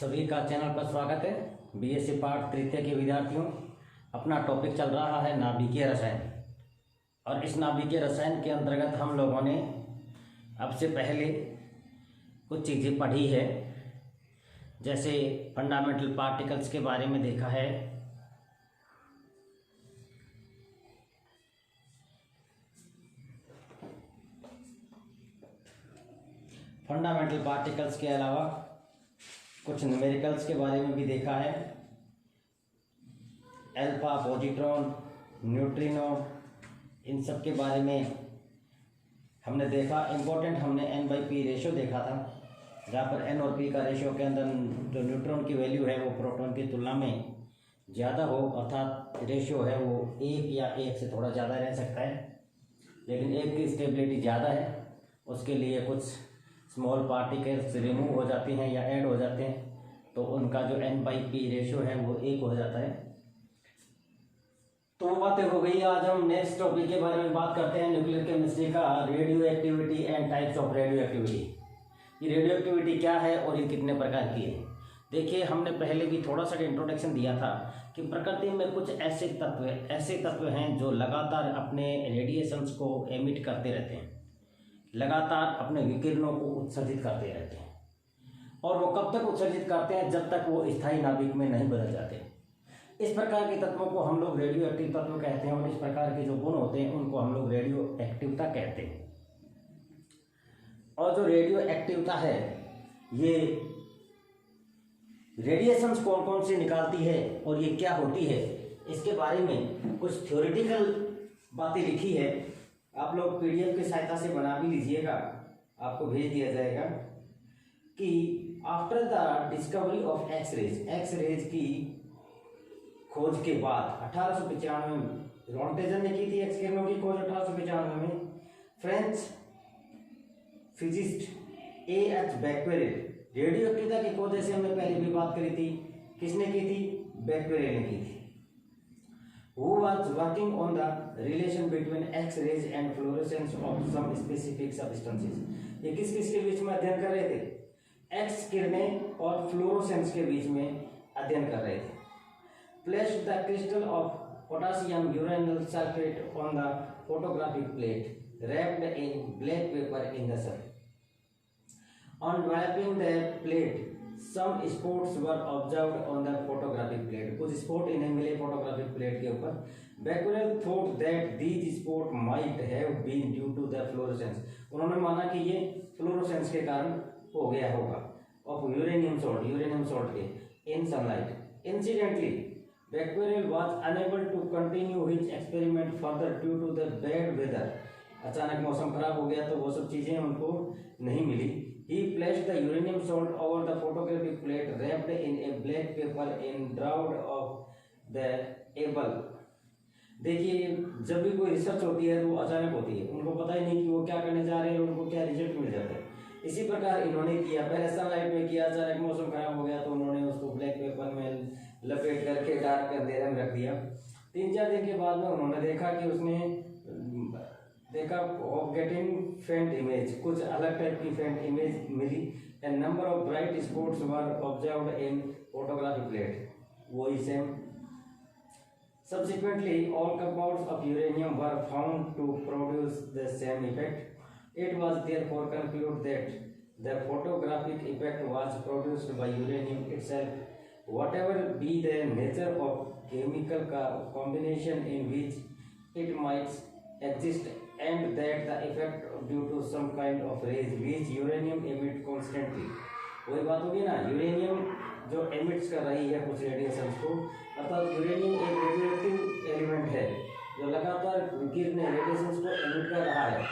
सभी का चैनल पर स्वागत है। बीएससी पार्ट तृतीय के विद्यार्थियों, अपना टॉपिक चल रहा है नाभिकीय रसायन। और इस नाभिकीय रसायन के अंतर्गत हम लोगों ने अब से पहले कुछ चीज़ें पढ़ी है, जैसे फंडामेंटल पार्टिकल्स के बारे में देखा है, फंडामेंटल पार्टिकल्स के अलावा कुछ न्यूमेरिकल्स के बारे में भी देखा है, अल्फा, पॉजिट्रॉन, न्यूट्रिनो, इन सब के बारे में हमने देखा। इम्पोर्टेंट हमने n/p रेशो देखा था, जहाँ पर n और p का रेशो के अंदर जो न्यूट्रॉन की वैल्यू है वो प्रोटॉन की तुलना में ज़्यादा हो, अर्थात रेशो है वो 1 या 1 से थोड़ा ज़्यादा रह सकता है, लेकिन 1 की स्टेबिलिटी ज़्यादा है। उसके लिए कुछ स्मॉल पार्टिकल्स रिमूव हो जाती हैं या ऐड हो जाते हैं, तो उनका जो n/p रेशो है वो 1 हो जाता है। तो बातें हो गई। आज हम नेक्स्ट टॉपिक के बारे में बात करते हैं, न्यूक्लियर केमिस्ट्री का radio activity and types of radio activity. ये रेडियो एक्टिविटी क्या है और ये कितने प्रकार की है। देखिए, हमने पहले भी थोड़ा सा इंट्रोडक्शन दिया था कि प्रकृति में कुछ ऐसे तत्व हैं जो लगातार अपने रेडिएशंस को एमिट करते रहते हैं, लगातार अपने विकिरणों को उत्सर्जित करते रहते हैं। और वो कब तक उत्सर्जित करते हैं? जब तक वो स्थायी नाभिक में नहीं बदल जाते। इस प्रकार के तत्वों को हम लोग रेडियो एक्टिव तत्व कहते हैं, और इस प्रकार के जो गुण होते हैं उनको हम लोग रेडियो एक्टिवता कहते हैं। और जो रेडियो एक्टिवता है, ये रेडिएशंस कौन कौन सी निकालती है और ये क्या होती है, इसके बारे में कुछ थ्योरेटिकल बातें लिखी है। आप लोग पीडीएफ की सहायता से बना भी लीजिएगा, आपको भेज दिया जाएगा। कि after the discovery of X rays की खोज के बाद 1895 में रॉन्टेजन ने की थी एक्स किरणों की खोज। 1895 में French physicist A.H. Becquerel, radio activity की खोज जैसे हमने पहले भी बात करी थी, किसने की थी? बैक्वेरेल ने की थी। Who was working on the relation between X-rays and fluorescence of some specific substances। ये किस किस के बीच में अध्ययन कर रहे थे? एक्स किरणें और फ्लोरोसेंस के बीच में अध्ययन कर रहे थे। Placed the crystal of potassium uranyl sulfate on the photographic plate, wrapped in black paper in the sun। On developing the plate, some spots were observed on the photographic plate। कुछ spot इन्हें मिले photographic plate के ऊपर। Becquerel thought that these spots might have been due to the fluorescence। उन्होंने माना कि ये fluorescence के कारण हो गया होगा of यूरेनियम सॉल्ट के in sunlight। Incidentally, Becquerel was unable to continue his experiment further due to the bad weather। अचानक मौसम खराब हो गया तो वो सब चीजें उनको नहीं मिली। He placed the uranium salt over the photographic plate wrapped in a black paper in draught of the able। देखिए, जब भी कोई रिसर्च होती है तो वो अचानक होती है, उनको पता ही नहीं कि वो क्या करने जा रहे हैं और उनको क्या रिजल्ट मिल जाता है। इसी प्रकार इन्होंने किया, पहले सनलाइट में किया, अचानक मौसम खराब हो गया तो उन्होंने उसको ब्लैक पेपर में लपेट करके डार्क अंधेरे में रख दिया। 3-4 दिन के बाद में उन्होंने देखा कि उसने देखा ऑफ गेटिंग फेंट इमेज, कुछ अलग टाइप की फेंट इमेज मिली। And number of bright spots were observed in photographic plate, वही same. Subsequently, all compounds of uranium were found to produce the same effect। It was therefore concluded that the photographic effect was produced by uranium itself, whatever be the nature of chemical combination in which it might exist, and that the effect due to some kind of rays which uranium emit constantly। वही बात होगी ना, uranium जो emits कर रही है कुछ radiations को, अर्थात यूरेनियम एक रेडियोएक्टिव एलिमेंट है जो लगातार किरणें रेडिएशंस को एमिट कर रहा है।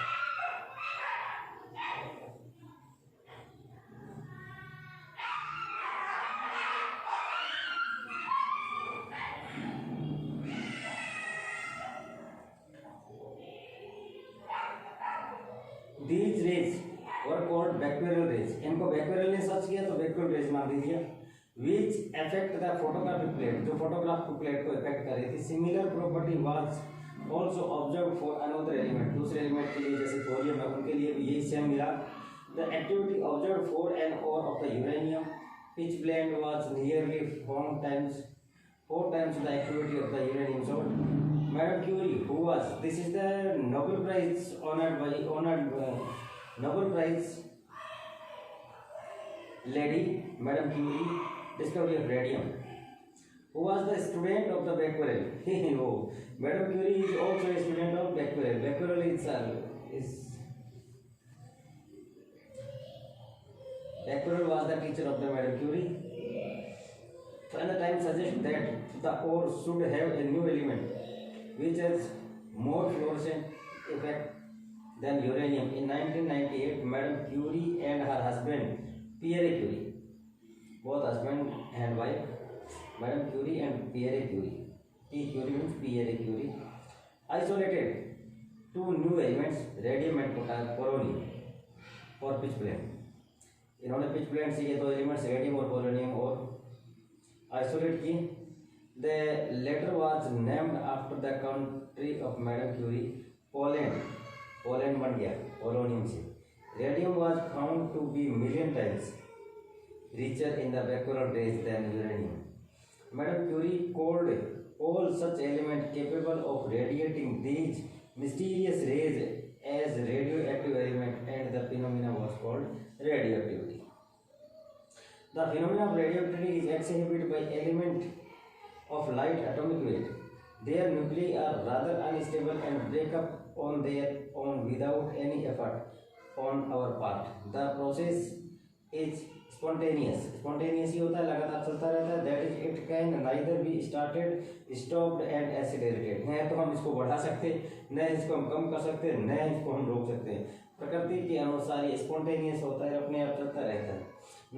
These rays were called Becquerel rays। इनको Becquerel ने सर्च किया तो Becquerel rays नाम दे दिया। Which affect the photographic plate, जो फोटोग्राफिक प्लेट को इफेक्ट कर रही थी। Similar property was also observed for another element, दूसरे एलिमेंट के लिए जैसे थोरियम है उनके लिए भी यही सेम मिला। The activity observed for an ore of the uranium pitch blende was nearly 4 times the activity of the uranium. So, Madame Curie, who was, this is the Nobel Prize Nobel Prize lady, Madame Curie, discovery of radium. Who was the student of the Becquerel? Oh, Madame Curie is also a student of Becquerel. Becquerel Becquerel was the teacher of the Madame Curie. And the time suggests that the ore should have a new element which has more fluorescent effect than uranium. In 1998, Madame Curie and her husband Pierre Curie, both husband and wife, Madame Curie and Pierre Curie, P. Curie means Pierre Curie, isolated two new elements, radium and polonium, for pitch blende. इन्होंने pitch blende से ये दो elements radium और polonium और isolate किए. The latter was named after the country of Madam Curie, Poland. Poland बन गया polonium से. Radium was found to be million times richer in the Becquerel rays than uranium. Madame Curie called all such elements capable of radiating these mysterious rays as radioactive element, and the phenomena was called radioactivity. The phenomena of radioactivity is exhibited by element of light atomic weight. Their nuclei are rather unstable and break up on their own without any effort on our part. The process is spontaneous. Spontaneous ही होता है, लगातार चलता रहता है. That is, it can neither be started, stopped and accelerated. न तो हम इसको बढ़ा सकते, न इसको हम कम कर सकते, न इसको हम रोक सकते हैं. प्रकृति के अनुसार ये स्पॉन्टेनियस होता है, अपने आप चलता रहता है.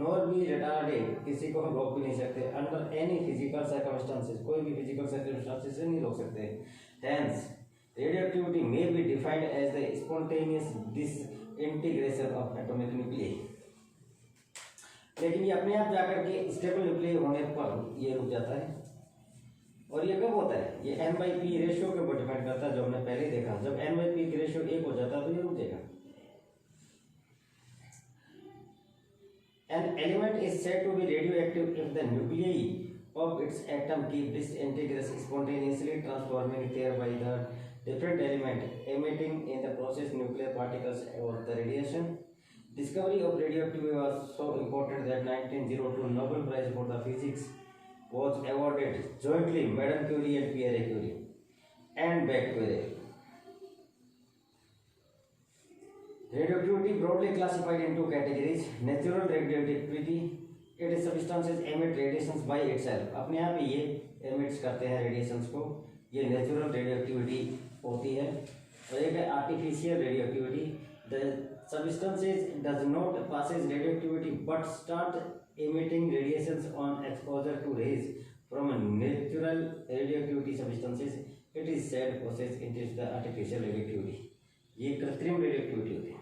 नॉर बी रिटार्डेड, किसी को हम रोक भी नहीं सकते. अंडर एनी फिजिकल सर्कमस्टांसेस, कोई भी फिजिकल सर्कमस्टांसेस से नहीं रोक सकते. Hence radioactivity may be defined as the spontaneous disintegration of atomic nucleus. लेकिन ये अपने आप जाकर के स्टेबल न्यूक्लियर होने पर ये रुक जाता है. और ये कब होता है? ये n/p रेशियो के ऊपर डिपेंड करता है, जो हमने पहले देखा. जब n/p की रेशियो 1 हो जाता है तो ये रुक जाएगा. An element is said to be radioactive if the nuclei of its atom keep disintegrating spontaneously, transforming thereby the different element, emitting in the process nuclear particles or the radiation. Discovery of radioactivity was so important that 1902 Nobel Prize for the Physics was awarded jointly Madame Curie and Pierre Curie and Becquerel. Radioactivity broadly classified in two categories. Natural radioactivity, it is substances emit radiations by itself. अपने आप ही ये emits करते हैं radiations को, ये natural radioactivity होती है. और एक है artificial radioactivity. The substances does not passes radioactivity but start emitting radiations on exposure to rays from natural radioactivity substances. It is said process into the artificial radioactivity. ये कृत्रिम radioactivity होती है.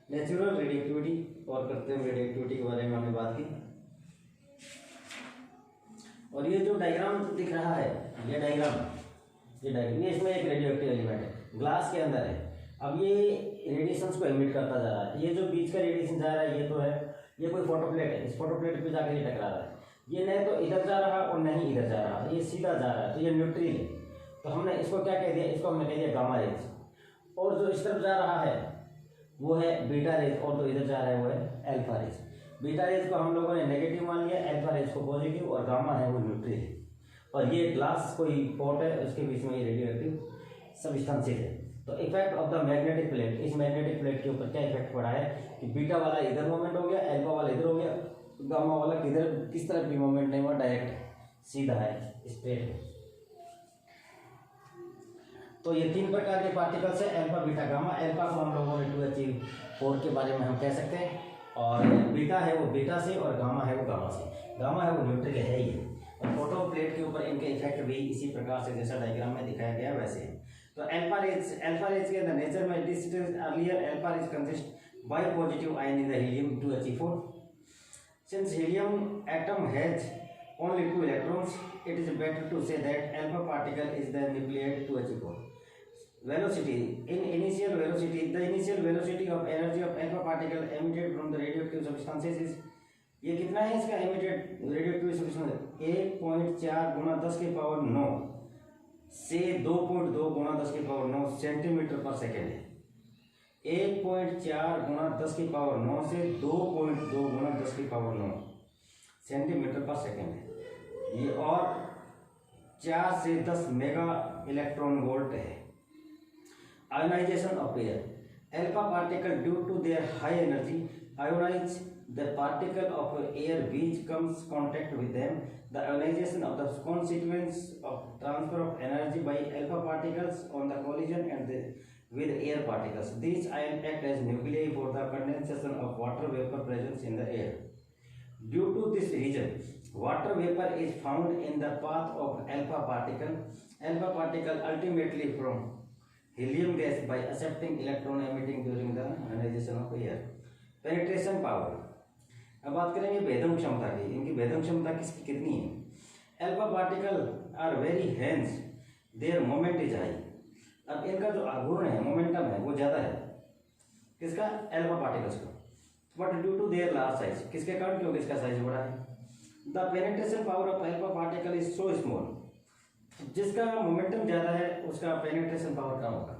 Natural radioactivity और कृत्रिम radioactivity के बारे में हमने बात की. और ये जो डायग्राम दिख रहा है, ये डायग्राम ये इसमें एक रेडियोएक्टिव एलिमेंट है, ग्लास के अंदर है. अब ये रेडिएशंस को एमिट करता जा रहा है. ये जो बीच का रेडिएशन जा रहा है ये तो है, ये कोई फोटोप्लेट है. इस फोटोप्लेट पे जाकर ये टकरा रहा है. ये नहीं तो इधर जा रहा और नहीं इधर जा रहा, ये सीधा जा रहा है, तो ये न्यूट्रल है. तो हमने इसको क्या कह दिया? इसको हमने कह दिया गामा रेज. और जो इस तरफ जा रहा है वो है बीटा रेज, और जो इधर जा रहा है वो है अल्फा रेज. बीटा रेज को हम लोगों ने नेगेटिव मान लिया, अल्फा रेज को पॉजिटिव, और गामा है वो न्यूट्रल है. और ये ग्लास कोई पॉट है, उसके बीच में ये रेडियोएक्टिव सब्सटेंसेस है. तो effect of the magnetic plate, इस मैग्नेटिक प्लेट के ऊपर क्या इफेक्ट पड़ा है कि बीटा वाला इधर मूवमेंट हो गया, अल्फा वाला इधर हो गया, गामा वाला किधर किस तरफ भी मूवमेंट नहीं हुआ, डायरेक्ट सीधा है, स्ट्रेट है. तो ये 3 प्रकार के पार्टिकल्स है, अल्फा बीटा गामा. अल्फा को हम लोगों ने 2H4 के बारे में हम कह सकते हैं, और बीटा है वो बीटा से, और गामा है वो गामा से. गामा है वो न्यूट्रल है ही. और फोटो प्लेट के ऊपर इनके इफेक्ट भी इसी प्रकार से जैसा डायग्राम में दिखाया गया वैसे है. तो अल्फा रेज के अंदर नेचर में discussed earlier, alpha rays consist by positive ion in the helium 2He4. Since helium atom has only 2 electrons, it is better to say that alpha particle is the nucleate 2He4. velocity in initial velocity, the initial velocity of energy of alpha particle emitted from the radioactive substances is, ये कितना है इसका emitted radioactive substance, 1.4 गुना 10 के power 9 से 2.2 गुना 10 के power 9 centimetre पर second है। 1.4 गुना 10 की पावर 9 से 2.2 गुना 10 की पावर 9 सेंटीमीटर पर सेकेंड है ये, और 4 से 10 मेगा इलेक्ट्रॉन वोल्ट है। Ionization of air, alpha particle due to their high energy ionize the particle of air which comes contact with them. The ionization of the consequence of transfer of energy by alpha particles on the collision and with air particles. These ions act as nuclei for the condensation of water vapor present in the air. Due to this reason, water vapor is found in the path of alpha particle. Alpha particle ultimately from helium gas by accepting electron emitting during the ionization of air. Penetration power. अब बात करेंगे भेदन क्षमता की। इनकी भेदन क्षमता किसकी कितनी है? Alpha particle are very hence their moment is high. अब इनका जो आघूर्ण है, मोमेंटम है, वो ज्यादा है किसका? अल्फा पार्टिकल्स का। But due to their large size, किसके कारण? क्योंकि इसका साइज बड़ा है। The penetration power of alpha particle is so small, जिसका मोमेंटम ज्यादा है उसका पेनिट्रेशन पावर कम होगा।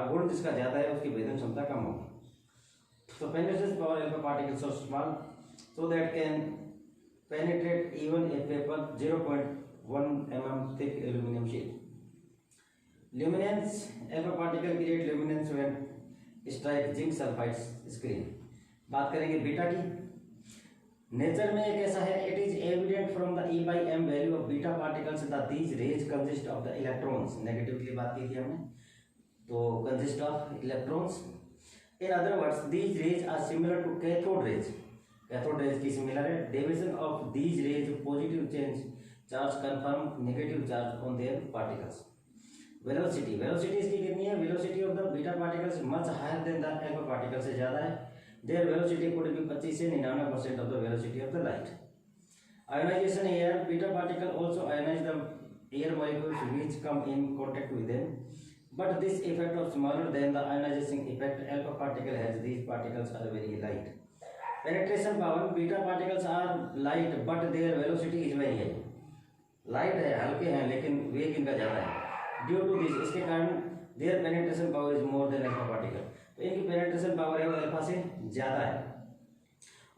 आघूर्ण जिसका ज्यादा है उसकी भेदन क्षमता कम होगी। So penetration power alpha particles so small so that can penetrate even a paper 0.1 mm thick aluminum sheet. Luminance, alpha particle create luminance when strike zinc sulfide screen. बात करेंगे बीटा की। नेचर में एक ऐसा है, it is evident from the E by m value of beta particles that these rays consist of the electrons. Negative की बात की थी हमने, तो consist of electrons. In other words, these rays are similar to cathode rays. Cathode rays की similar है। Division of these rays positive charge confirm negative charge on their particles. Velocity, velocity इसकी कितनी है? Velocity of the beta particles much higher than the alpha particles से ज़्यादा है। Their velocity could be 25 से 99% of the velocity of the light. Ionization air, beta particle also ionize the air molecules which come in contact with them. But this effect of smaller than the ionizing effect alpha particle has. These particles are very light. Penetration power, beta particles are light but their velocity is very high. Light है, हल्के हैं, लेकिन वेग इनका ज़्यादा है। Due to this, इसके कारण their penetration power is more than alpha particle. तो इनकी penetration power है वो अल्फा से ज़्यादा है,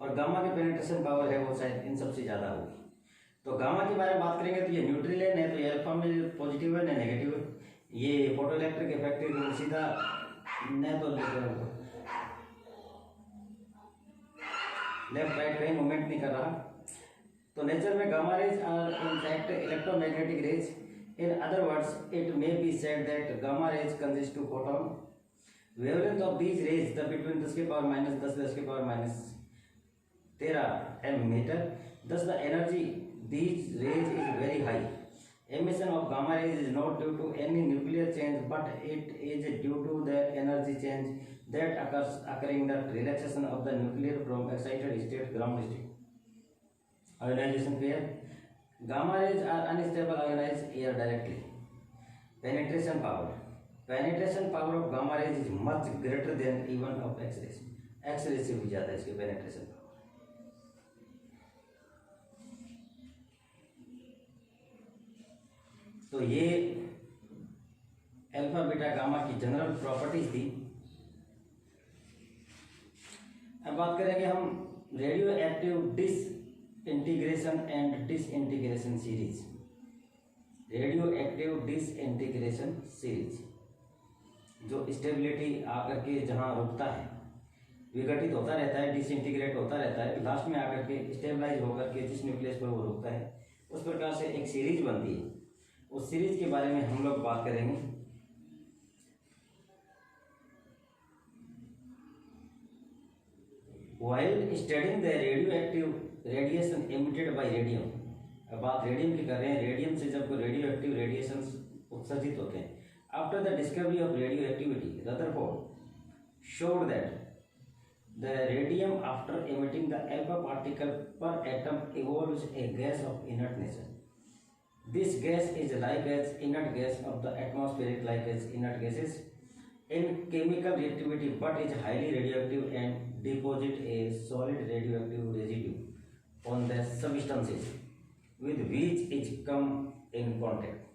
और गामा की penetration power है वो शायद इन सबसे ज़्यादा होगी। तो गामा के बारे में बात करेंगे तो ये न्यूट्रल है, तो ये अल्फा में पॉजिटिव है, न नेगेटिव है। ये फोटो इलेक्ट्रिक इफेक्टिव सीधा न तो लेफ्ट राइट कहीं मूवमेंट नहीं कर रहा। तो नेचर में gamma rays are in fact electromagnetic rays. In other words it may be said that gamma rays consist to photon. Wavelength of these rays the between 10 के पावर माइनस 10 10 के power minus 13 m meter. Thus the energy these rays is very high. Emission of gamma rays is not due to any nuclear change, but it is due to the energy change that occurring the relaxation of the nuclear from excited state ground state. Ionization pair, gamma rays are unstable ionized air directly. Penetration power, penetration power of gamma rays is much greater than even of X-rays. X-rays से भी ज़्यादा इसकी penetration power। तो ये alpha beta gamma की general properties थी। अब बात करेंगे हम radio active disintegration and disintegration series. Radio active disintegration series, जो स्टेबिलिटी आकर के जहाँ रुकता है, विघटित होता रहता है, डिसइंटीग्रेट होता रहता है, लास्ट में आकर के स्टेबलाइज होकर के जिस न्यूक्लियस पर वो रुकता है, उस प्रकार से एक सीरीज बनती है। उस सीरीज के बारे में हम लोग बात करेंगे। While studying the radioactive radiation emitted by radium, अब बात रेडियम की कर रहे हैं। रेडियम से जब रेडियो एक्टिव रेडिएशन उत्सर्जित होते हैं, after the discovery of radio activity Rutherford showed that the radium after emitting the alpha particle per atom evolves a gas of inert nature. This gas is like as inert gas of the atmospheric like as inert gases in chemical reactivity but is highly radioactive and deposit a solid radioactive residue on the substances with which it come in contact.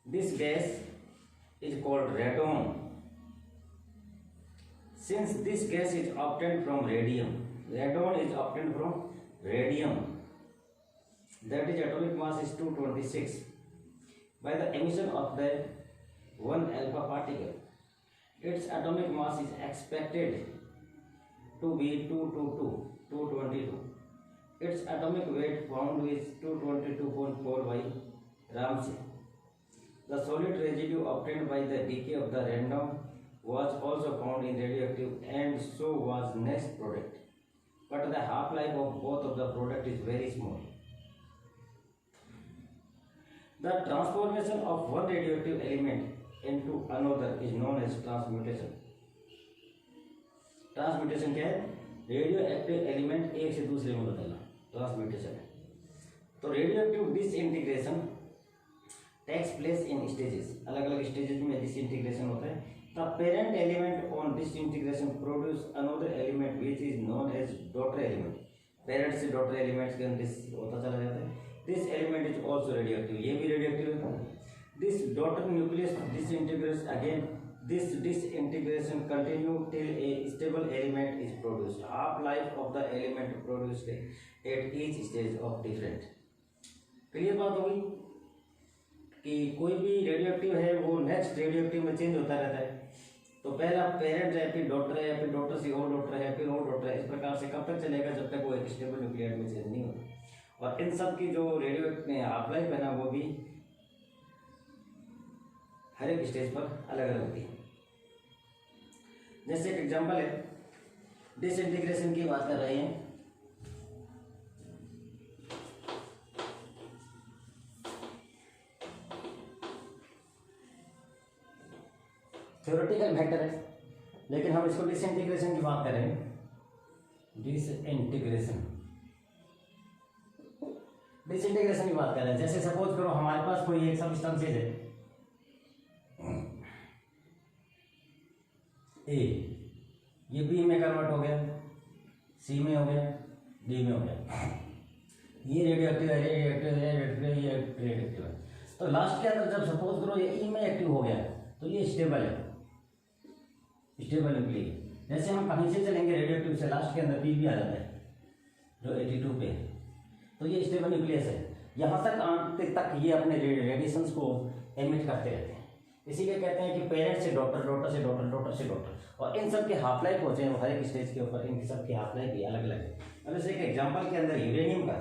This gas is called radon. Since this gas is obtained from radium, radon is obtained from radium, that is atomic mass is 226, by the emission of the one alpha particle. Its atomic mass is expected to be 222. Its atomic weight found is 222.4 by Ramsey. The solid residue obtained by the decay of the random was also found in radioactive, and so was next product. But the half-life of both of the product is very small. The transformation of one radioactive element into another is known as transmutation. Transmutation क्या है? Radio active element एक से दूसरे में बदलना, transmutation है. तो radio active disintegration takes place in stages, अलग अलग स्टेजेस में डिसइंटीग्रेशन होता है. The parent element on disintegration produce another element which is known as daughter element. Parent से डॉटर एलिमेंट्स के अंदर होता चला जाता है. This element is also radio active, ये भी रेडियो एक्टिव है. This daughter nucleus disintegrates again. This disintegration continue till a stable element is produced. Half life of the element produced at each stage of different. Clear बात होगी कि कोई भी radioactive है वो नेक्स्ट रेडियोएक्टिव में change होता रहता है. तो पहला पेरेंट है, फिर डॉटर है, फिर डॉटर से और डॉटर है, फिर और डॉटर है. इस प्रकार से कब तक चलेगा? जब तक वो एक स्टेबल न्यूक्लियड में चेंज नहीं होता. और इन सब की जो रेडियो हाफ लाइफ है ना, वो भी हर एक स्टेज पर अलग अलग होती है. जैसे एक एग्जांपल है, डिसइंटीग्रेशन की बात कर रहे हैं. थ्योरेटिकल मैटर है, लेकिन हम इसको डिसइंटीग्रेशन की बात कर रहे हैं. डिसइंटीग्रेशन की बात कर रहे हैं. जैसे सपोज करो हमारे पास कोई एक सब्सटेंसेज है ए, ये बी में कन्वर्ट हो गया, सी में हो गया, डी में हो गया. ये रेडियोएक्टिव है, रेडियोएक्टिव है. तो लास्ट के अंदर जब सपोज करो ये ई में एक्टिव हो गया तो ये स्टेबल है, स्टेबल न्यूक्लियस. जैसे हम कहीं से चलेंगे रेडियोएक्टिव से, लास्ट के अंदर बी भी आ जाता है जो 82 पे है, तो ये स्टेबल न्यूक्लियस है. यहाँ तक आते तक ये अपने रेडिएशंस को एमिट करते रहते हैं. इसीलिए कहते हैं कि पेरेंट से डॉटर, डॉटर से डॉटर, डॉटर से डॉटर. और इन सब के हाफ लाइफ होते हैं हर एक स्टेज के ऊपर, इनकी सब की हाफ लाइफ भी अलग अलग है. अब जैसे एक एग्जांपल के अंदर यूरेनियम का,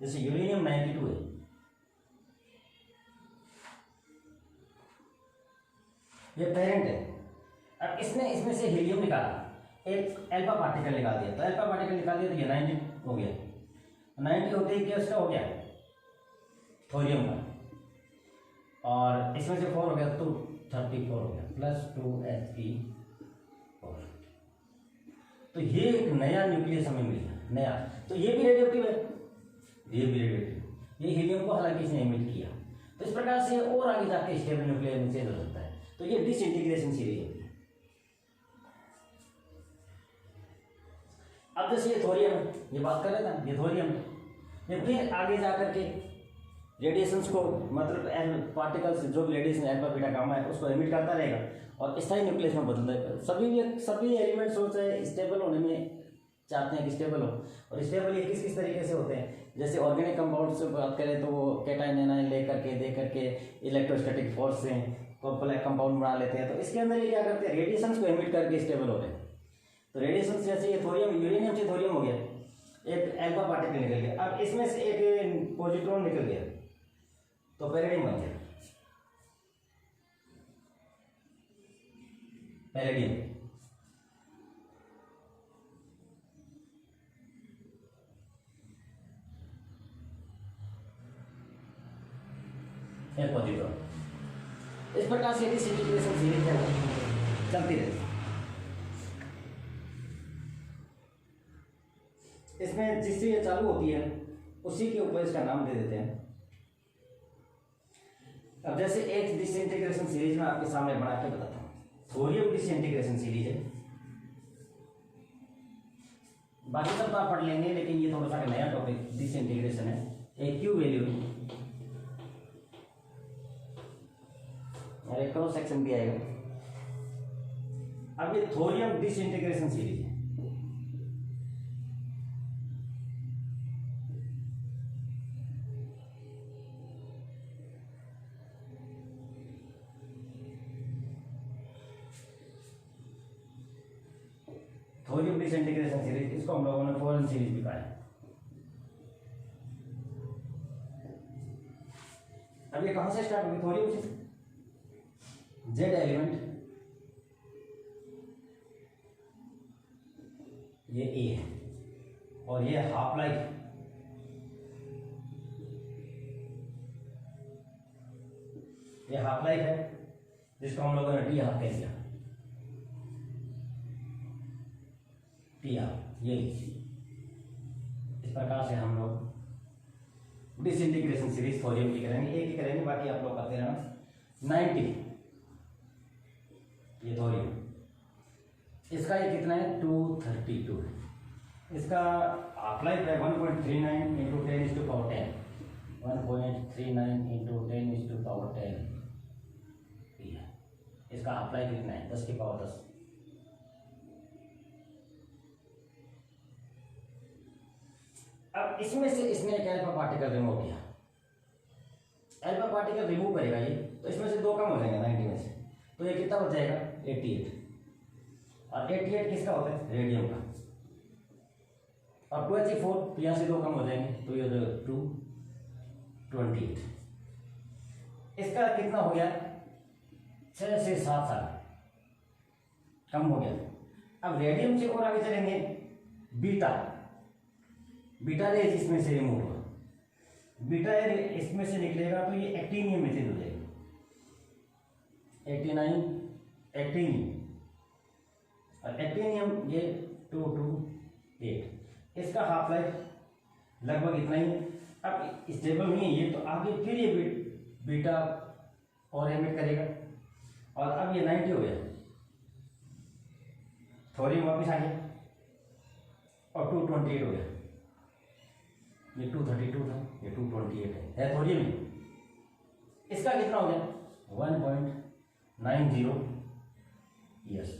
जैसे यूरेनियम 92 है, ये पेरेंट है. अब इसने इसमें से हीलियम निकाला, एक अल्फा पार्टिकल निकाल दिया. तो अल्फा पार्टिकल निकाल दिया तो ये 90 हो गया. 90 होते ही क्या उसका हो गया थोरियम का, और इसमें से 4 हो गया तो 34 हो गया, प्लस 2He4. तो ये एक नया न्यूक्लियस हमें मिल गया, नया. तो ये भी रेडियोएक्टिव है, ये भी रेडियोएक्टिव. ये हीलियम को हालांकि इसने एमिट किया. तो इस प्रकार से और आगे जाके स्टेबल न्यूक्लियर में चेंज हो सकता है. तो ये डिसइंटीग्रेशन सीरीज होती है. अब जैसे ये थोरियम, ये बात कर रहे थे, ये थोरियम, ये फिर आगे जाकर के रेडिएशंस को, मतलब पार्टिकल्स जो भी रेडिएशन अल्फा बीटा गामा है उसको एमिट करता रहेगा और स्थायी न्यूक्लियस में बदल देगा. सभी एलिमेंट्स होते हैं स्टेबल होने में चाहते हैं कि स्टेबल हो. और स्टेबल ये किस किस तरीके से होते हैं? जैसे ऑर्गेनिक कंपाउंड से बात करें तो वो कैटायन एनायन ले करके इलेक्ट्रोस्टैटिक फोर्स से कंपाउंड बना लेते हैं. तो इसके अंदर ये क्या करते हैं? रेडिएशंस को एमिट करके स्टेबल होते हैं. तो रेडिएशन जैसे ये थोरियम, यूरेनियम से थोरियम हो गया, एक अल्फा पार्टिकल निकल गया. अब इसमें से एक पॉजिट्रॉन निकल गया तो पैलेडियम बन गया. पैलेडियम एक पॉजिट्रॉन. इस प्रकार से डिसइंटीग्रेशन सीरीज चलती रहती है. इसमें जिससे ये चालू होती है उसी के ऊपर इसका नाम दे देते हैं अब जैसे एक डिसइंटीग्रेशन सीरीज में आपके सामने बना के बताता हूँ, थोरियम डिसइंटीग्रेशन सीरीज है, बाकी सब तो आप पढ़ लेंगे, लेकिन ये थोड़ा सा नया टॉपिक डिसइंटीग्रेशन है। एक क्यू वैल्यू और एक क्रॉस सेक्शन भी आएगा। अब ये थोरियम डिसइंटीग्रेशन सीरीज है। थोरियम डिसइंटीग्रेशन सीरीज, इसको हम लोगों ने फॉरेन सीरीज भी कहा है। अब ये कहां से स्टार्ट होगी? थोरियम से। जेड एलिमेंट ये ए है और ये हाफ लाइफ है, जिसको हम लोगों ने टी हाफ कह दिया। टी हाफ ये इस प्रकार से हम लोग डिसइंटीग्रेशन सीरीज थोरियम की करेंगे, एक ही करेंगे, बाकी आप लोग करते रहना। 90 ये थोरियम, इसका ये कितना है? 232 है। इसका हाफ लाइफ है 1.39 इंटू 10⁻10, 1.39 इंटू 10⁻10। इसका हाफ लाइफ कितना है? 10⁻10। अब इसमें से इसने एक अल्फा पार्टिकल रिमूव किया। अल्फा पार्टिकल रिमूव करेगा ये, तो इसमें से 2 कम हो जाएंगे 90 में से, तो ये कितना बच जाएगा? 88। और 88 किसका होता है? रेडियम का। और 2He4 यहाँ से 2 कम हो जाएंगे, तो ये 228। इसका कितना हो गया? 6 से 7 साल कम हो गया। अब रेडियम से और आगे चलेंगे, बीटा रे इसमें से रिमूव होगा, बीटा रे इसमें से निकलेगा, तो ये एक्टिनियम में चेंज हो जाएगा। 89 एक्टिनियम, और एक्टिनियम ये 228। इसका हाफ लाइफ लगभग इतना ही। अब स्टेबल नहीं है ये, तो आगे फिर ये बीटा और एमिट करेगा, और अब ये 90 हो गया, थोरियम वापस आ गया, और 228 हो गया। ये 232 था, ये 228 है थोरियम में। इसका कितना हो गया? 1.90 ईयर्स।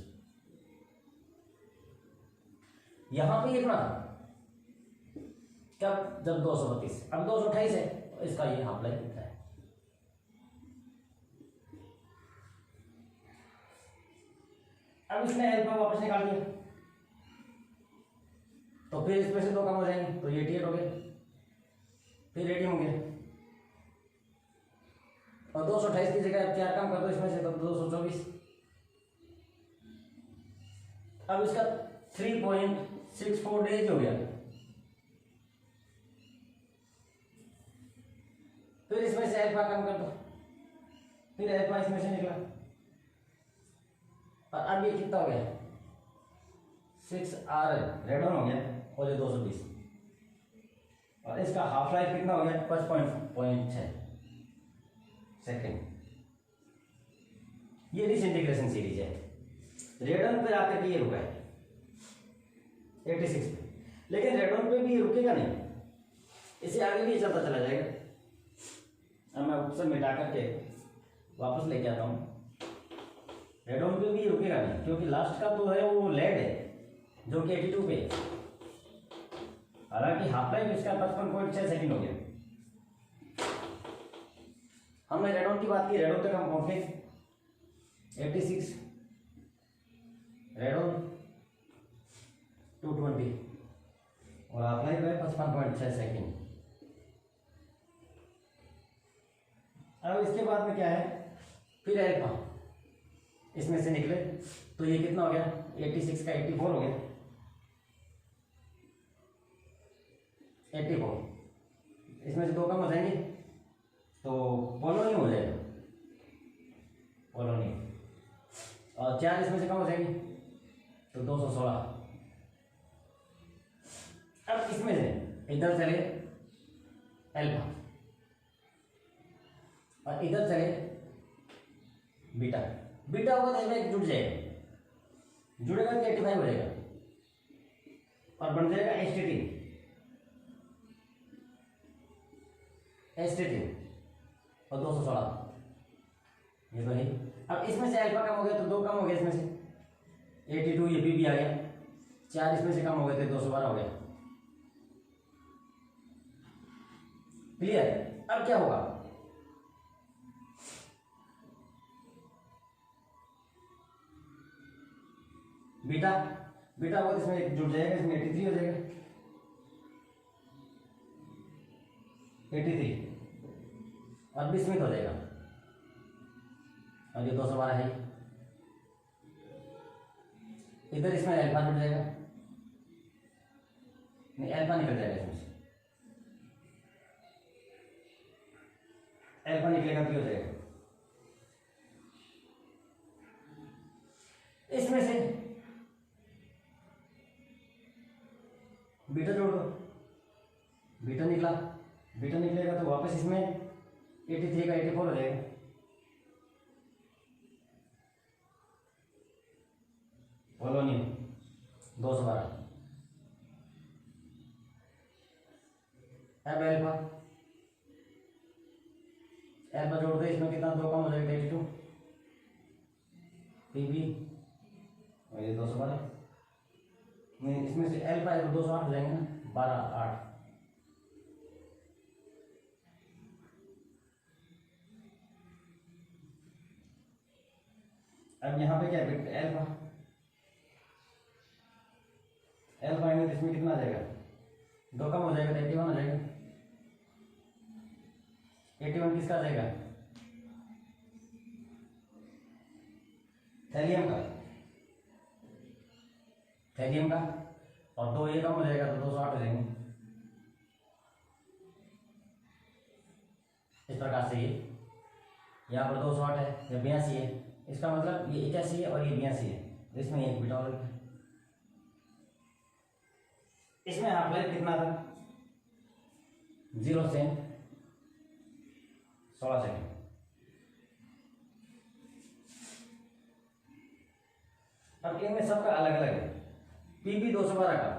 यहां पे कितना था? कब? जब 232, अब 228 है, तो इसका ये हाफ लाइफ कितना है? अब इसने अल्फा वापस निकाल दिया, तो फिर इसमें से 2 कम हो जाएंगे, तो ये 88 हो गया, फिर रेडियम हो गया, और 228 की जगह 4 कम कर दो इसमें से, तो 224। अब इसका 3.64 डेज हो गया। फिर इसमें से अल्फा कम कर दो, फिर अल्फा इसमें से निकला, और अब ये कितना हो गया? 6R रेडॉन हो गया, और ये 220, और इसका हाफ लाइफ कितना हो गया? 5.6 सेकेंड। ये डिसइंटीग्रेशन सीरीज है। रेडॉन पे आकर के ये रुका है 86 पे, लेकिन रेडॉन पे भी ये रुकेगा नहीं, इसे आगे भी चलता चला जाएगा। अब मैं ऑप्शन मिटा करके वापस लेके आता हूँ। रेडॉन पे भी ये रुकेगा नहीं, क्योंकि लास्ट का तो है वो लेड है, जो कि 82 पे है। हालांकि हाफ लाइफ इसका 55.6 सेकंड हो गया। हमने रेडॉन की बात की, रेडॉन तक हम पहुंच गए 86, रेडॉन 220, और हाफ लाइफ है 55.6 सेकंड। अब इसके बाद में क्या है? फिर अल्फा इसमें से निकले, तो ये कितना हो गया? 86 का 84 हो गया, 84। इसमें से 2 कम हो जाएंगे, तो पोलोनियम हो जाएगा, पोलोनियम, और 4 इसमें से कम हो जाएंगे, तो 216। अब इसमें से इधर चले अल्फा, और इधर चले बीटा, बीटा होगा तो इसमें जुड़ जाएगा, जुड़ेगा तो 85 हो जाएगा और बन जाएगा एस्टेटिन और 216 ये तो है। अब इसमें से अल्फा कम हो गया तो 2 कम हो गया, इसमें से 82 ये भी आ गया, 4 इसमें से कम हो गए थे 212 हो गया। क्लियर? अब क्या होगा, बीटा बीटा होगा तो इसमें जुड़ जाएगा, इसमें 83 हो जाएगा, 83 और बिस्मित हो जाएगा और ये 212 है। इधर इसमें अल्फा जुड़ जाएगा, नहीं अल्फा निकल जाएगा, इसमें से अल्फा निकलेगा क्या हो जाएगा, इसमें से बीटा जोड़ दो, बीटा निकला, बीटा निकलेगा तो वापस इसमें 83 का 84 हो जाएगा। पोलोनियम 212। अब अल्फा, अल्फा जोड़ दे, इसमें कितना 2 कम हो जाएगा 82 पीबी और ये 212, नहीं इसमें से अल्फा है तो 208 हो जाएंगे ना, 12 8। अब यहाँ पे क्या है अल्फा, अल्फा आएंगे तो इसमें कितना आ जाएगा, 2 कम हो जाएगा तो 81 हो जाएगा। 81 किसका आ जाएगा, थैलियम का, थैलियम का, और 2 ये कम हो जाएगा तो 208 हो जाएंगे। इस प्रकार से ये यहाँ पर 208 है, या 82 है, इसका मतलब ये 81 है और ये 82 है, इसमें एक बीटा और है। इसमें हाफ लाइफ कितना था, 0 से 16 सेकेंड। अब इनमें सबका अलग अलग है, पीबी 212 का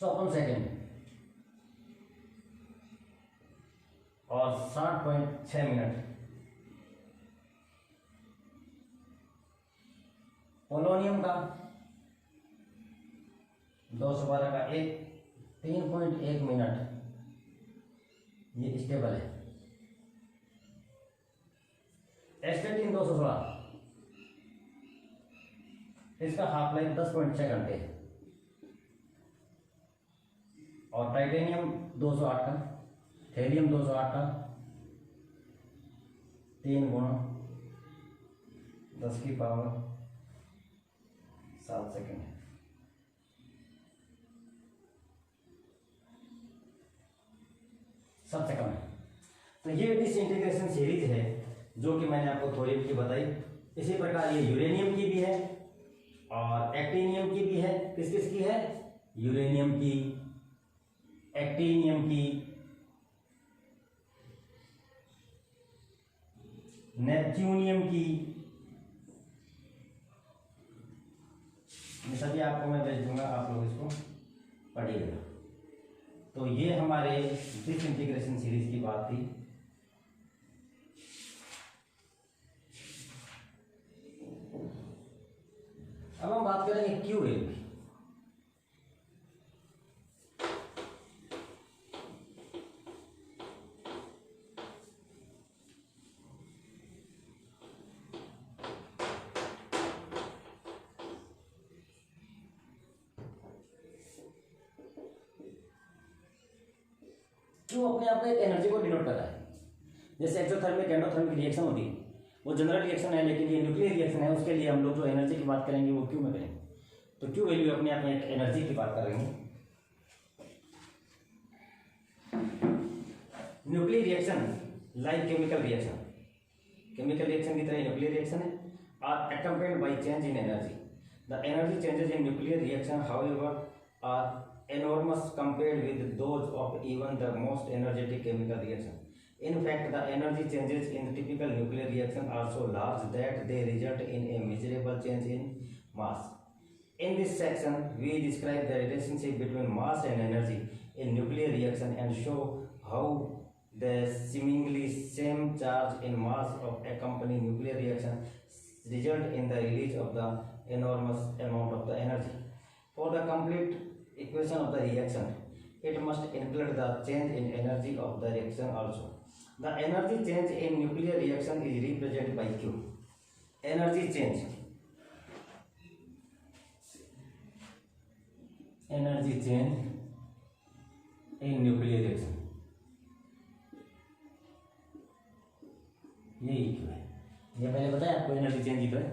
54 सेकेंड और 60.6 मिनट। पोलोनियम का 212 का 3.1 मिनट, ये स्टेबल है। एस्टेटिन 216, इसका हाफ लाइफ 10.6 घंटे है। और टाइटेनियम 208 का, थैलियम 208 का 3 गुणा 10 की पावर 7 सेकेंड है। सबसे कम है। तो ये डिसइंटीग्रेशन सीरीज है जो कि मैंने आपको थोड़ी की बताई। इसी प्रकार ये यूरेनियम की भी है और एक्टिनियम की भी है। किस किस की है? यूरेनियम की, एक्टिनियम की, नेपच्यूनियम की। ये सभी आपको मैं भेज दूंगा, आप लोग इसको पढ़िएगा। तो ये हमारे डिसइंटीग्रेशन सीरीज की बात थी। अब हम बात करेंगे क्यू वैल्यू की। क्यू अपने आप में एनर्जी को डिनोट कर रहा है। जैसे एक्सोथर्मिक एंडोथर्मिक रिएक्शन होती है, वो जनरल रिएक्शन है, लेकिन ये न्यूक्लियर रिएक्शन है। उसके लिए हम लोग जो एनर्जी की बात करेंगे वो क्यू में करेंगे। तो क्यू वैल्यू अपने आप में एक एनर्जी की बात करेंगे। Nuclear reaction like chemical reaction, chemical reaction की तरह न्यूक्लियर रिएक्शन है और accompanied by change in energy. The energy changes in nuclear reaction however are enormous compared with those of even the most energetic chemical reaction. In fact, the energy changes in the typical nuclear reaction are so large that they result in a measurable change in mass. In this section, we describe the relationship between mass and energy in nuclear reaction and show how the seemingly same charge in mass of accompanying nuclear reaction result in the release of the enormous amount of the energy. For the complete equation of the reaction, it must include the change in energy of the reaction also. The energy change in nuclear reaction is represented by Q. Energy change. Energy change in nuclear reaction. ये Q है. ये मैंने बताया आपको energy change equal है.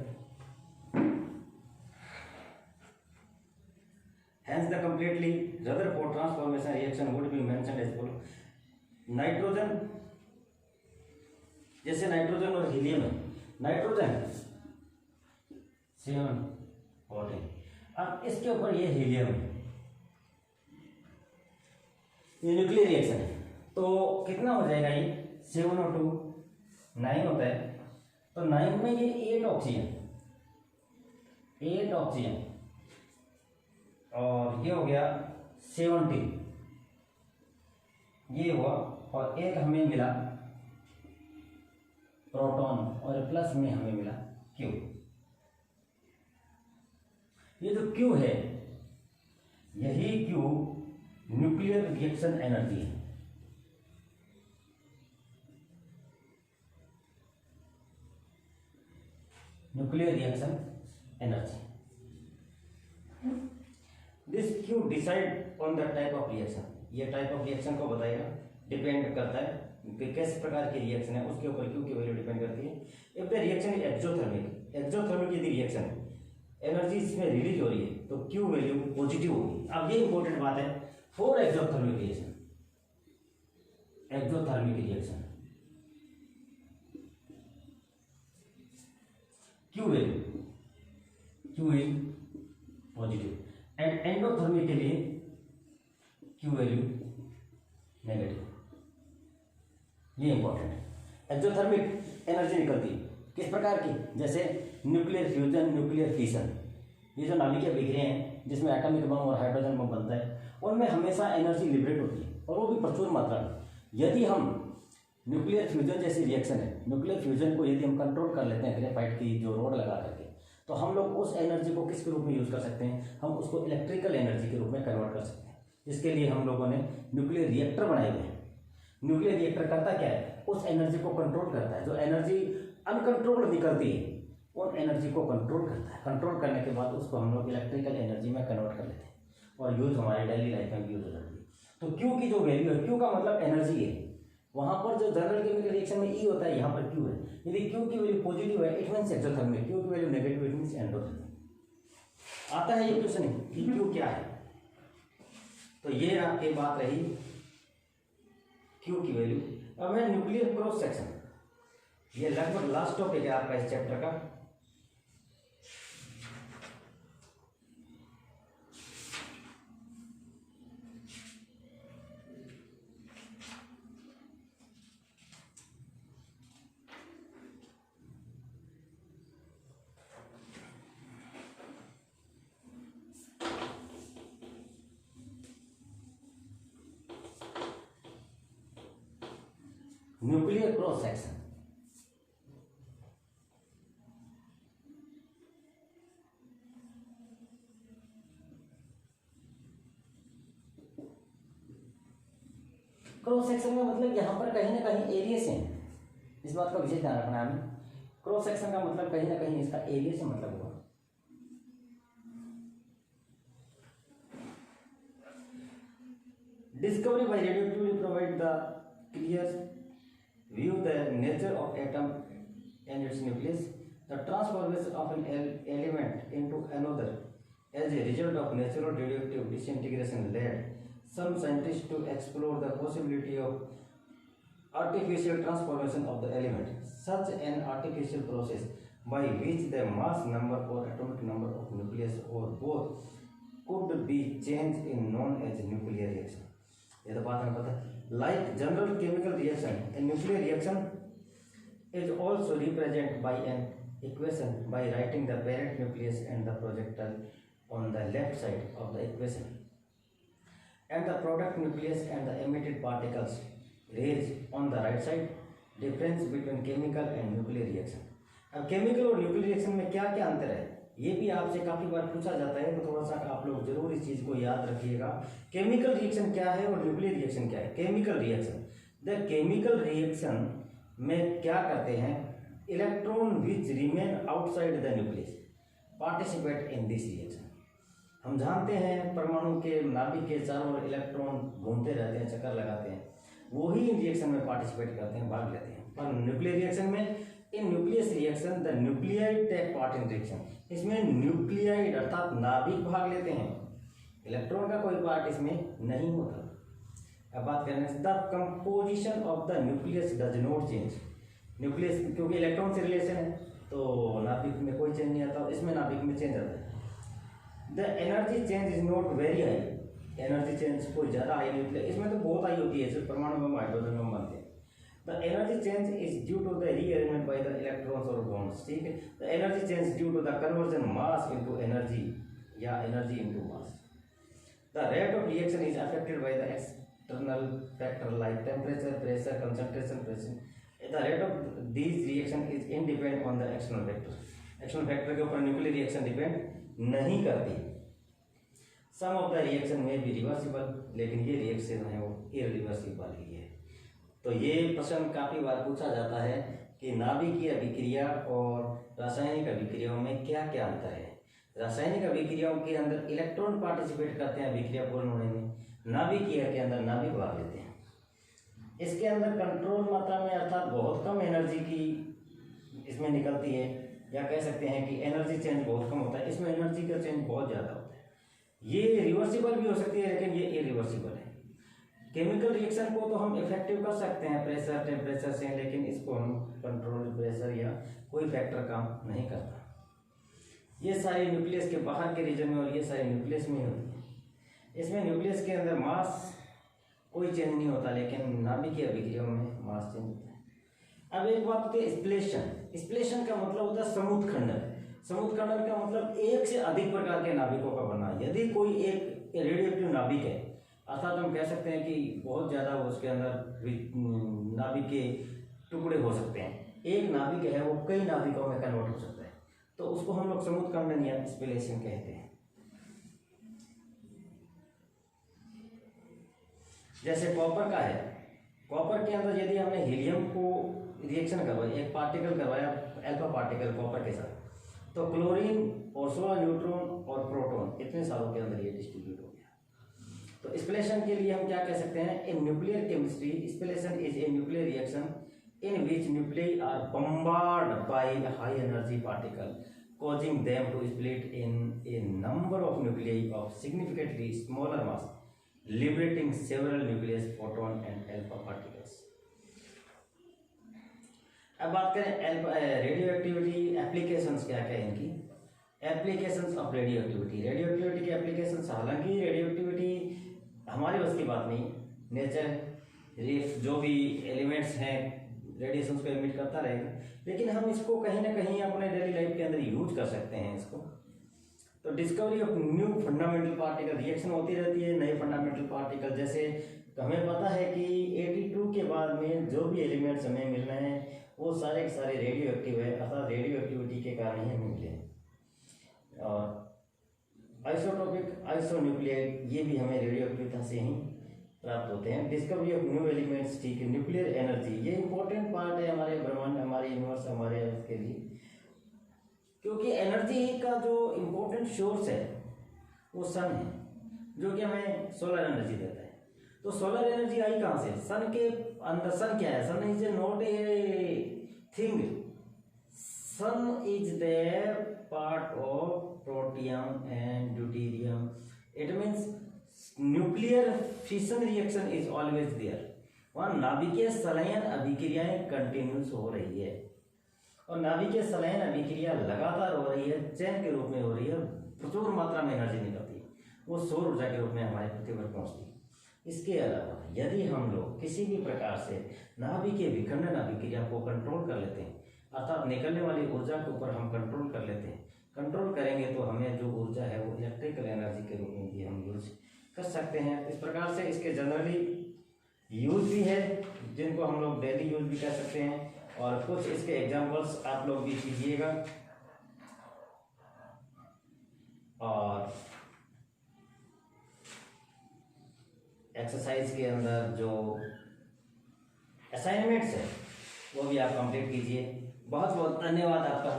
Hence, the completely Rutherford transformation reaction would be mentioned as follows. Nitrogen, जैसे nitrogen और helium है. नाइट्रोजन 714. अब इसके ऊपर ये हीलियम है. ये न्यूक्लियर रिएक्शन है. तो कितना हो जाएगा ये 7 और 2 9 होता है. तो 9 में ये 8 ऑक्सीजन और ये हो गया 17. ये हुआ और एक हमें मिला प्रोटॉन और प्लस में हमें मिला क्यू. ये जो क्यू है यही क्यू न्यूक्लियर रिएक्शन एनर्जी है. Nuclear reaction energy. This Q decide on the type of reaction. ये टाइप ऑफ रिएक्शन को बताएगा, डिपेंड करता है कि किस प्रकार की रिएक्शन है उसके ऊपर क्यू की वैल्यू डिपेंड करती है. If the reaction is exothermic यदि रिएक्शन है एनर्जी इसमें रिलीज हो रही है तो क्यू वैल्यू पॉजिटिव होगी. अब ये इंपॉर्टेंट बात है for exothermic reaction. Q is positive and endothermic के लिए क्यू वैल्यू नेगेटिव. ये इंपॉर्टेंट है. एक्सोथर्मिक एनर्जी निकलती है किस प्रकार की, जैसे न्यूक्लियर फ्यूजन, न्यूक्लियर फिशन. ये जो नाभिकीय विक्रियाएं हैं जिसमें एटॉमिक बम और हाइड्रोजन बम बनता है उनमें हमेशा एनर्जी लिबरेट होती है और वो भी प्रचुर मात्रा में. यदि हम न्यूक्लियर फ्यूजन जैसी रिएक्शन है, न्यूक्लियर फ्यूजन को यदि हम कंट्रोल कर लेते हैं ग्रेफाइट की जो रोड लगा करके, तो हम लोग उस एनर्जी को किस रूप में यूज़ कर सकते हैं, हम उसको इलेक्ट्रिकल एनर्जी के रूप में कन्वर्ट कर सकते हैं. जिसके लिए हम लोगों ने न्यूक्लियर रिएक्टर बनाए हुए हैं. न्यूक्लियर रिएक्टर करता क्या है, उस एनर्जी को कंट्रोल करता है. जो एनर्जी अनकंट्रोल्ड निकलती है उन एनर्जी को कंट्रोल करता है. कंट्रोल करने के बाद उसको हम लोग इलेक्ट्रिकल एनर्जी में कन्वर्ट कर लेते हैं और यूज़ हमारे डेली लाइफ में यूज़ हो जाती है. तो क्यू की जो वैल्यू है, क्यू का मतलब एनर्जी है. वहाँ पर जो जनरल केमिकल रिएक्शन में ई होता है, यहाँ पर क्यू है. यदि क्यू की वैल्यू पॉजिटिव है इट मीन्स एक्सोथर्मिक, क्यू की value negative it means endothermic. आता है ये क्वेश्चन कि क्यू क्या है. तो ये आपकी बात रही क्यू की वैल्यू. अब है न्यूक्लियर क्रॉस सेक्शन. ये लगभग लास्ट टॉपिक है आपका इस चैप्टर का. Nuclear cross section. Cross section का मतलब यहाँ पर कहीं ना कहीं एरिया से है. इस बात का विशेष ध्यान रखना है हमें. क्रॉस सेक्शन का मतलब कहीं ना कहीं इसका एरिया से मतलब होगा. Discovery by radioactivity provide the clear view the nature of atom and its nucleus, the transformation of an element into another as a result of natural radioactive disintegration led some scientists to explore the possibility of artificial transformation of the element. Such an artificial process by which the mass number or atomic number of nucleus or both could be changed in known as nuclear reaction. ये तो बात हमें पता है। Like general chemical reaction, a nuclear reaction is also represented by an equation by writing the parent nucleus and the projectile on the left side of the equation, and the product nucleus and the emitted particles rays on the right side. Difference between chemical and nuclear reaction. अब chemical और nuclear reaction में क्या क्या अंतर है, ये भी आपसे काफी बार पूछा जाता है, तो थोड़ा सा आप लोग जरूर इस चीज को याद रखिएगा। केमिकल रिएक्शन क्या है और न्यूक्लियर रिएक्शन क्या है। Chemical reaction, the chemical reaction में क्या करते हैं, electron which remain outside the nucleus participate in this reaction. हम जानते हैं परमाणु के नाभिक के चारों ओर इलेक्ट्रॉन घूमते रहते हैं, चक्कर लगाते हैं, वही इन रिएक्शन में पार्टिसिपेट करते हैं, भाग लेते हैं। पर न्यूक्लियर रिएक्शन में, in nucleus reaction the nuclide take part in reaction, इसमें न्यूक्लियाइड अर्थात नाभिक भाग लेते हैं, इलेक्ट्रॉन का कोई पार्ट इसमें नहीं होता। अब बात करें the composition of the nucleus does not change. Nucleus क्योंकि इलेक्ट्रॉन से रिलेशन है तो नाभिक में कोई चेंज नहीं आता, इसमें नाभिक में चेंज आता है। The energy change is not very high, energy change कोई ज़्यादा हाई नहीं होती है, इसमें तो बहुत हाई होती है, सिर्फ परमाणु में हाइड्रोजन में बनते हैं। The energy change is due to the rearrangement by the electrons or bonds, ठीक है। The energy change due to the conversion mass into energy या energy into mass. The rate of reaction is affected by the external factor like temperature, pressure, concentration, pressure. The rate of these reaction is independent on the external factor. External factor के ऊपर nuclear reaction depend नहीं करती। Some of the reaction may be reversible, लेकिन ये reaction है वो irreversible ही है। तो ये प्रश्न काफी बार पूछा जाता है कि नाभिकीय अभिक्रिया और रासायनिक अभिक्रियाओं में क्या क्या अंतर है। रासायनिक अभिक्रियाओं के अंदर इलेक्ट्रॉन पार्टिसिपेट करते हैं अभिक्रिया पूर्ण होने में, नाभिकीय के अंदर नाभिक भाग लेते हैं। इसके अंदर कंट्रोल मात्रा में अर्थात बहुत कम एनर्जी की इसमें निकलती है, या कह सकते हैं कि एनर्जी चेंज बहुत कम होता है, इसमें एनर्जी का चेंज बहुत ज़्यादा होता है। ये रिवर्सिबल भी हो सकती है लेकिन ये इरिवर्सिबल है। केमिकल रिएक्शन को तो हम इफेक्टिव कर सकते हैं प्रेशर टेम्परेचर से, लेकिन इसको हम कंट्रोल प्रेशर या कोई फैक्टर काम नहीं करता। ये सारी न्यूक्लियस के बाहर के रीजन में और ये सारी न्यूक्लियस में होती है। इसमें न्यूक्लियस के अंदर मास कोई चेंज नहीं होता, लेकिन नाभिकीय अभिक्रियाओं में मास चेंज होता है। अब एक बात होती है स्प्लेशन। स्प्लेशन का मतलब होता है समुत्खंडन। समुत्खंडन का मतलब एक से अधिक प्रकार के नाभिकों का बनना। यदि कोई एक रेडियोएक्टिव नाभिक है, अर्थात हम कह सकते हैं कि बहुत ज़्यादा उसके अंदर नाभिक के टुकड़े हो सकते हैं, एक नाभिक है वो कई नाभिकों में कन्वर्ट हो सकता है, तो उसको हम लोग समुत्खंडन या स्प्लेशन कहते हैं। जैसे कॉपर का है, कॉपर के अंदर यदि हमने हीलियम को रिएक्शन करवाई, एक पार्टिकल करवाया अल्फा पार्टिकल कॉपर के साथ, तो क्लोरीन और 16 न्यूट्रॉन और प्रोटॉन इतने सालों के अंदर ये डिस्ट्रीब्यूट हो गया। तो स्प्लेशन के लिए हम क्या कह सकते हैं, in nuclear chemistry spallation is a nuclear reaction in which nuclei are bombard by high energy particle causing them to split in a number of nuclei of significantly smaller mass, liberating several nucleus, photon and alpha particles. अब बात करें radio activity applications क्या क्या है इनकी। Applications of radio activity, radio activity की applications, हालांकि radio activity हमारे बस की बात नहीं, नेचर जो भी एलिमेंट्स हैं रेडिएशंस को एमिट करता रहेगा, लेकिन हम इसको कहीं ना कहीं अपने डेली लाइफ के अंदर यूज कर सकते हैं इसको। तो discovery of new fundamental particle, reaction होती रहती है नए फंडामेंटल पार्टिकल। जैसे हमें पता है कि 82 के बाद में जो भी एलिमेंट्स हमें मिल रहे हैं वो सारे के सारे रेडियो एक्टिव है, अर्थात रेडियो एक्टिविटी के कारण ही हमें मिले हैं। और आइसोटॉपिक आइसोन्यूक्लियाइड, ये भी हमें रेडियो एक्टिविटी से ही प्राप्त होते हैं। डिस्कवरी ऑफ न्यू एलिमेंट्स, ठीक है, न्यूक्लियर एनर्जी, ये इंपॉर्टेंट पार्ट है हमारे ब्रह्मांड, हमारे यूनिवर्स, हमारे अर्थ के लिए, क्योंकि एनर्जी का जो इम्पोर्टेंट सोर्स है वो सन है, जो कि हमें सोलर एनर्जी देता है। तो सोलर एनर्जी आई कहाँ से, सन के अंदर। सन क्या है, sun is not a thing, sun is the part of protium and deuterium. It means nuclear fission reaction is always there, वहाँ नाभिकीय संलयन अभिक्रियाएं कंटिन्यूस हो रही है, और नाभिकीय संलयन अभिक्रिया लगातार हो रही है, चैन के रूप में हो रही है, प्रचुर मात्रा में एनर्जी निकलती है। वो सौर ऊर्जा के रूप में हमारे पृथ्वी पर पहुँचती है। इसके अलावा यदि हम लोग किसी भी प्रकार से नाभिकीय विखंडन अभिक्रिया को कंट्रोल कर लेते हैं, अर्थात निकलने वाली ऊर्जा के ऊपर हम कंट्रोल कर लेते हैं, कंट्रोल करेंगे तो हमें जो ऊर्जा है वो इलेक्ट्रिकल एनर्जी के रूप में भी हम यूज कर सकते हैं। इस प्रकार से इसके जनरली यूज भी है, जिनको हम लोग डेली यूज भी कर सकते हैं, और कुछ इसके एग्जांपल्स आप लोग भी कीजिएगा। और एक्सरसाइज के अंदर जो असाइनमेंट्स है वो भी आप कंप्लीट कीजिए। बहुत बहुत धन्यवाद आपका।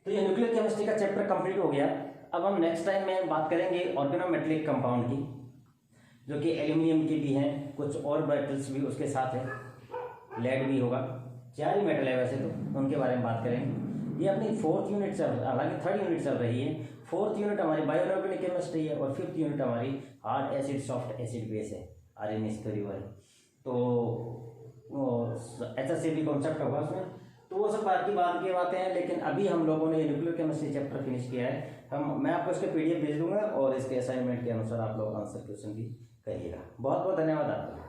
तो ये न्यूक्लियर केमिस्ट्री का चैप्टर कंप्लीट हो गया। अब हम नेक्स्ट टाइम में बात करेंगे ऑर्गेनोमेटेलिक कंपाउंड की, जो कि एल्यूमिनियम की भी हैं, कुछ और मेटल्स भी उसके साथ है, लेड भी होगा, 4 ही मेटल है वैसे तो, उनके बारे में बात करेंगे। ये अपनी 4th यूनिट चल, हालांकि 3rd यूनिट चल रही है। 4th यूनिट हमारी बायोऑर्गेनिक केमिस्ट्री है और 5th यूनिट हमारी hard acid soft acid base है, RNA थ्योरी वाली। तो HCl भी कॉन्सेप्ट होगा उसमें, तो वो सब बात की बातें हैं। लेकिन अभी हम लोगों ने न्यूक्लियर केमिस्ट्री चैप्टर फिनिश किया है। मैं आपको इसके PDF भेज दूंगा और इसके असाइनमेंट के अनुसार आप लोग आंसर क्वेश्चन भी करिएगा। बहुत बहुत धन्यवाद आपका।